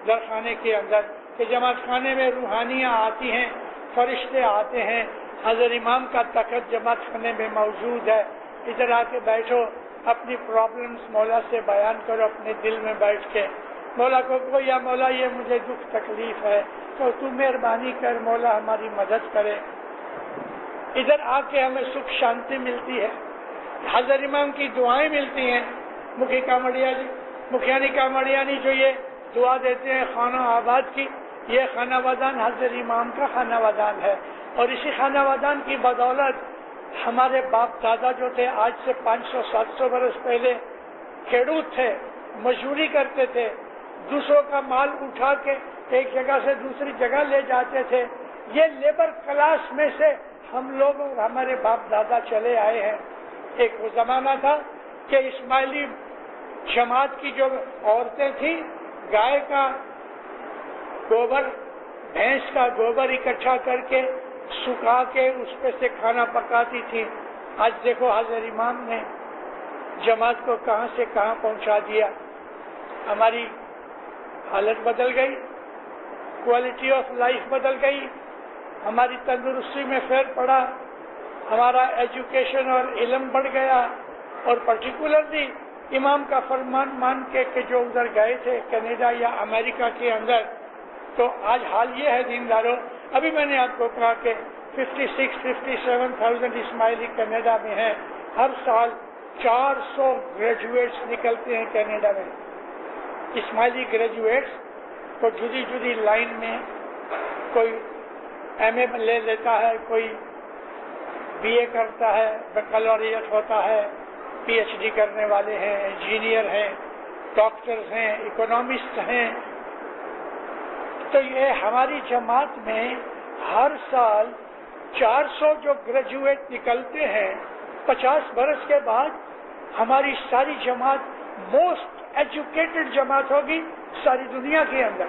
درخانے کے اندر کہ جماعت خانے میں روحانیاں آتی ہیں، فرشتے آتے ہیں، حضرت امام کا تخت جماعت خانے میں موجود ہے، ادھر آ کے بیٹھو، اپنی پرابلمز مولا سے بیان کرو اپنے دل میں بیٹھ کے، مولا کو کہو یا مولا یہ مجھے دکھ تکلیف ہے تو تو مہربانی کر، مولا ہماری مدد کرے۔ ادھر آ کے ہمیں سکھ شانتی ملتی ہے، حضرت امام کی دعائیں ملتی ہیں۔ مکھیانی کامڑیانی جو یہ دعا دیتے ہیں خانہ آباد کی، یہ خانہ ودان حضرت امام کا خانہ ودان ہے، اور اسی خانہ ودان کی بدولت ہمارے باپ دادا جو تھے آج سے 500-700 برس پہلے کھیڑوت تھے، مزدوری کرتے تھے، دوسروں کا مال اٹھا کے ایک جگہ سے دوسری جگہ لے جاتے تھے، یہ لیبر کلاس میں سے ہم لوگ اور ہمارے باپ دادا چلے آئے ہیں۔ ایک وہ زمانہ تھا کہ اسماعیلی جماعت کی جو عورتیں تھیں گائے کا گوبر، بھینس کا گوبر اکٹھا کر کے سکھا کے اس پہ سے کھانا پکاتی تھی۔ آج دیکھو حضرت امام نے جماعت کو کہاں سے کہاں پہنچا دیا۔ ہماری حالت بدل گئی، کوالٹی آف لائف بدل گئی، ہماری تندرستی میں فرق پڑا، ہمارا ایجوکیشن اور علم بڑھ گیا، اور پرٹیکولرلی امام کا فرمان مان کے کہ جو ادھر گئے تھے کینیڈا یا امریکہ کے اندر، تو آج حال یہ ہے دینداروں، ابھی میں نے آپ کو کہا کہ 56-57,000 اسماعیلی کینیڈا میں ہیں، ہر سال 400 گریجویٹس نکلتے ہیں کینیڈا میں۔ اسماعیلی گریجویٹس کو جدی جدی لائن میں، کوئی ایم اے لے لیتا ہے، کوئی بی اے کرتا ہے، بیکلوریٹ ہوتا ہے، پی ایچ ڈی کرنے والے ہیں، انجینئر ہیں، ڈاکٹرز ہیں، اکنامسٹ ہیں۔ تو یہ ہماری جماعت میں ہر سال 400 جو گریجویٹ نکلتے ہیں، 50 برس کے بعد ہماری ساری جماعت موسٹ ایجوکیٹڈ جماعت ہوگی ساری دنیا کے اندر۔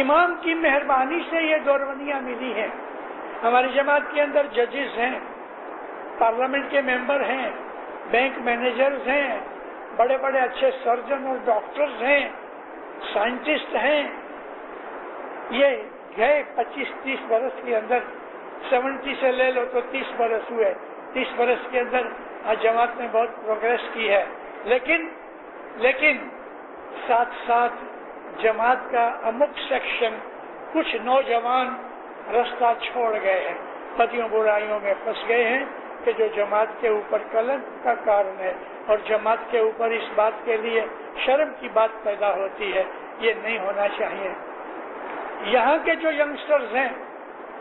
امام کی مہربانی سے یہ دوروندیاں ملی ہیں۔ ہماری جماعت کے اندر ججز ہیں، پارلیمنٹ کے ممبر ہیں، بینک مینیجرز ہیں، بڑے بڑے اچھے سرجن اور ڈاکٹرز ہیں، سائنٹسٹ ہیں۔ یہ گئے 25-30 برس کے اندر، 70 سے لے لو تو 30 برس ہوئے، 30 برس کے اندر آج جماعت نے بہت پروگریس کی ہے، لیکن ساتھ ساتھ جماعت کا امک سیکشن، کچھ نوجوان رستہ چھوڑ گئے ہیں، بدیوں برائیوں میں پھنس گئے ہیں کہ جو جماعت کے اوپر کلنک کا کارن ہے، اور جماعت کے اوپر اس بات کے لیے شرم کی بات پیدا ہوتی ہے۔ یہ نہیں ہونا چاہیے۔ یہاں کے جو ینگسٹرز ہیں،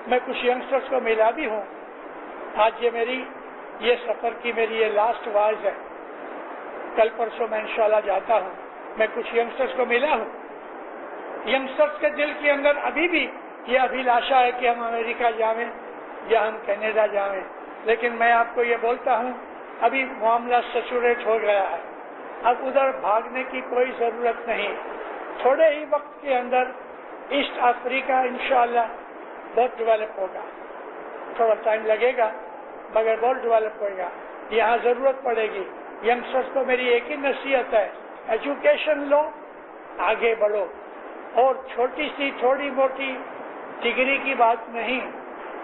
میں کچھ ینگسٹرز کو ملا بھی ہوں، آج یہ سفر کی میری یہ لاسٹ واز ہے، کل پرسوں میں انشاءاللہ جاتا ہوں، میں کچھ ینگسٹرز کو ملا ہوں۔ ینگسٹرز کے دل کے اندر ابھی بھی یہ ابھیلاشا ہے کہ ہم امریکہ جائیں یا ہم کینیڈا جائیں، لیکن میں آپ کو یہ بولتا ہوں ابھی معاملہ سیچوریٹ ہو گیا ہے، اب ادھر بھاگنے کی کوئی ضرورت نہیں۔ تھوڑے ہی وقت کے اندر ایسٹ افریقہ انشاءاللہ بہت ڈیولپ ہوگا، تھوڑا ٹائم لگے گا مگر بہت ڈیولپ ہوگا۔ یہاں ضرورت پڑے گی۔ ینگسٹرز کو میری ایک ہی نصیحت ہے، ایجوکیشن لو، آگے بڑھو، اور چھوٹی سی تھوڑی موٹی ڈگری کی بات نہیں،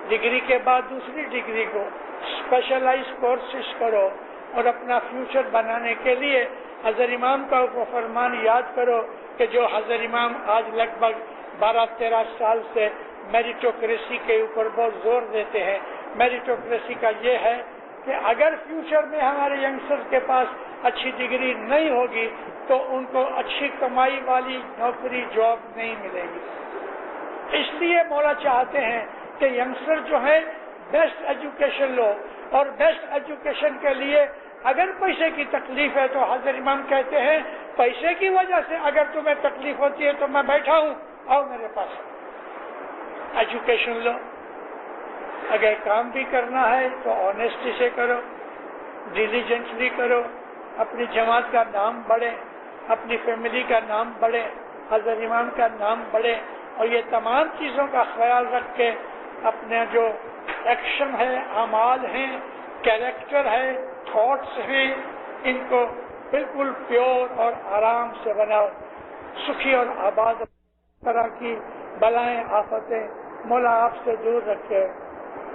ڈگری کے بعد دوسری ڈگری کو اسپیشلائز کورسز کرو، اور اپنا فیوچر بنانے کے لیے حضرت امام کا فرمان یاد کرو کہ جو حضرت امام آج لگ بھگ 12-13 سال سے میریٹوکریسی کے اوپر بہت زور دیتے ہیں. میریٹوکریسی کا یہ ہے کہ اگر فیوچر میں ہمارے ینگسٹرز کے پاس اچھی ڈگری نہیں ہوگی تو ان کو اچھی کمائی والی نوکری جاب نہیں ملے گی. اس لیے مولا چاہتے ہیں کہ ینگسٹر جو ہے بیسٹ ایجوکیشن لو, اور بیسٹ ایجوکیشن کے لیے اگر پیسے کی تکلیف ہے تو حضرت امام کہتے ہیں پیسے کی وجہ سے اگر تمہیں تکلیف ہوتی ہے تو میں بیٹھا ہوں, آؤ میرے پاس, ایجوکیشن لو. اگر کام بھی کرنا ہے تو آنیسٹی سے کرو, ڈیلیجنٹلی کرو, اپنی جماعت کا نام بڑھے, اپنی فیملی کا نام بڑھے, حضرت امام کا نام بڑھے, اور یہ تمام چیزوں کا خیال رکھ کے اپنے جو ایکشن ہے, اعمال ہیں, کیریکٹر ہے, تھاٹس ہیں, ان کو بالکل پیور اور آرام سے بناؤ. سکھی اور آباد طرح کی بلائیں آفتیں مولا آپ سے دور رکھے,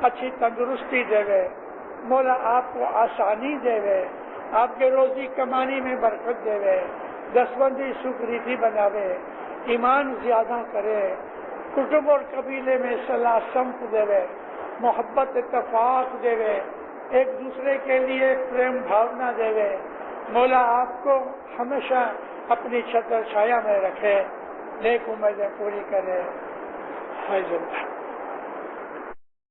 اچھی تندرستی دے گئے, مولا آپ کو آسانی دے گئے, آپ کے روزی کمانی میں برکت دے گئے, دستبندی سکریتی بناوے, ایمان زیادہ کرے, کٹب اور قبیلے میں صلاح سمت دے گئے, محبت اتفاق دے گئے, ایک دوسرے کے لیے پریم بھاونا دے گئے. مولا آپ کو ہمیشہ اپنی چھتر چھایا میں رکھے, نیک امیدیں پوری کرے. حیض اللہ.